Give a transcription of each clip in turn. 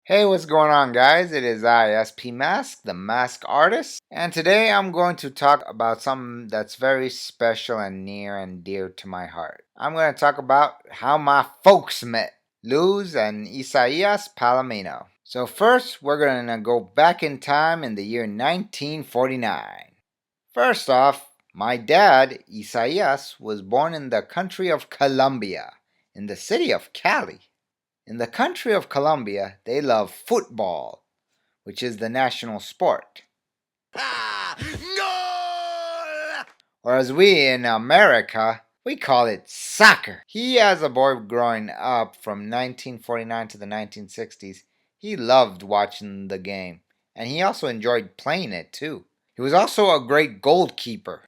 Hey, what's going on, guys? It is I, SP Mask, the Mask Artist, and today I'm going to talk about something that's very special and near and dear to my heart. I'm going to talk about how my folks met, Luz and Isaias Palomino. So first, we're going to go back in time in the year 1949. First off, my dad, Isaias, was born in the country of Colombia, in the city of Cali. In the country of Colombia, they love football, which is the national sport. Goal! Whereas we in America, we call it soccer. He, as a boy growing up from 1949 to the 1960s, he loved watching the game, and he also enjoyed playing it too. He was also a great goalkeeper.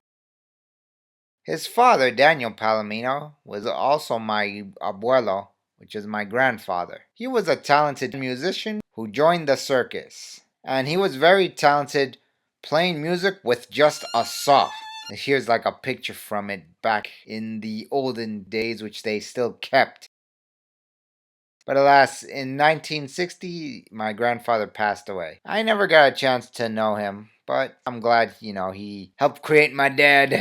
His father, Daniel Palomino, was also my abuelo, which is my grandfather. He was a talented musician who joined the circus, and he was very talented playing music with just a saw. Here's like a picture from it back in the olden days, which they still kept. But alas, in 1960, my grandfather passed away. I never got a chance to know him, but I'm glad, he helped create my dad.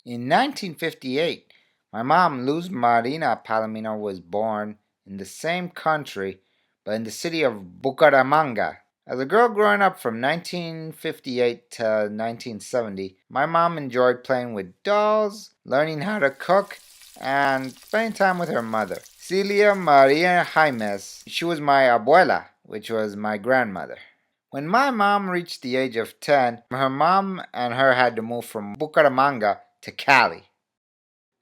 In 1958, my mom, Luz Marina Palomino, was born in the same country, but in the city of Bucaramanga. As a girl growing up from 1958 to 1970, my mom enjoyed playing with dolls, learning how to cook, and spending time with her mother, Celia Maria Jaimes. She was my abuela, which was my grandmother. When my mom reached the age of 10, her mom and her had to move from Bucaramanga to Cali.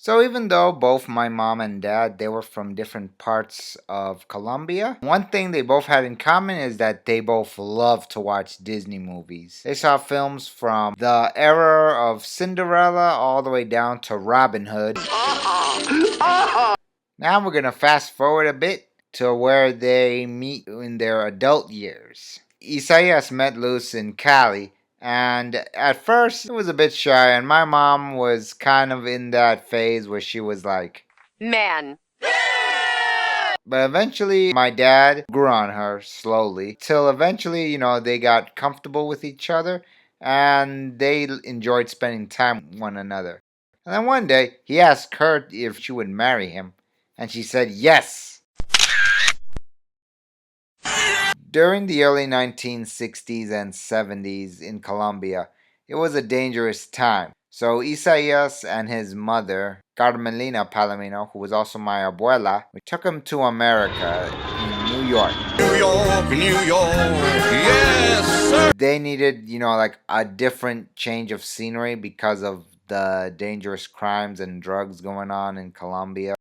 So even though both my mom and dad, they were from different parts of Colombia, one thing they both had in common is that they both loved to watch Disney movies. They saw films from the era of Cinderella all the way down to Robin Hood. Now we're gonna fast forward a bit to where they meet in their adult years. Isaias met Luz in Cali, and at first it was a bit shy, and my mom was kind of in that phase where she was like, man. But eventually my dad grew on her slowly, till eventually, they got comfortable with each other and they enjoyed spending time with one another. And then one day he asked her if she would marry him, and she said yes. During the early 1960s and 70s in Colombia, it was a dangerous time. So Isaias and his mother, Carmelina Palomino, who was also my abuela, we took him to America in New York. New York, New York, yes, sir. They needed, like a different change of scenery because of the dangerous crimes and drugs going on in Colombia.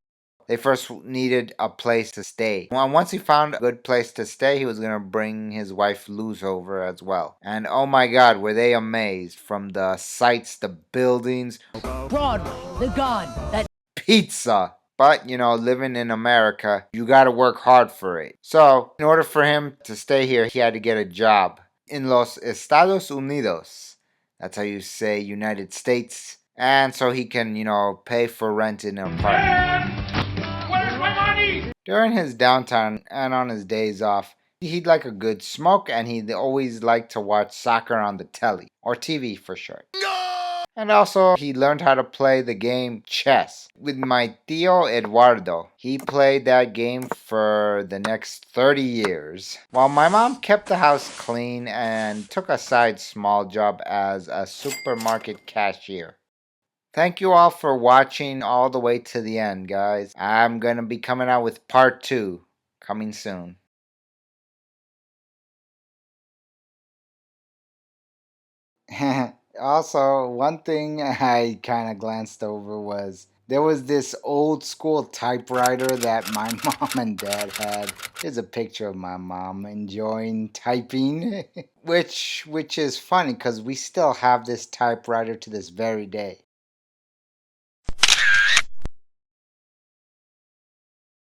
They first needed a place to stay. Once he found a good place to stay, he was going to bring his wife Luz over as well. And oh my God, were they amazed from the sights, the buildings, Broadway, the God, that pizza. But, living in America, you gotta work hard for it. So, in order for him to stay here, he had to get a job in Los Estados Unidos. That's how you say United States. And so he can, pay for rent in an apartment. During his downtime and on his days off, he'd like a good smoke, and he'd always like to watch soccer on the telly, or TV for short. No! And also, he learned how to play the game chess with my tío Eduardo. He played that game for the next 30 years. While my mom kept the house clean and took a side small job as a supermarket cashier. Thank you all for watching all the way to the end, guys. I'm going to be coming out with part 2 coming soon. Also, one thing I kind of glanced over was there was this old school typewriter that my mom and dad had. Here's a picture of my mom enjoying typing, which is funny because we still have this typewriter to this very day.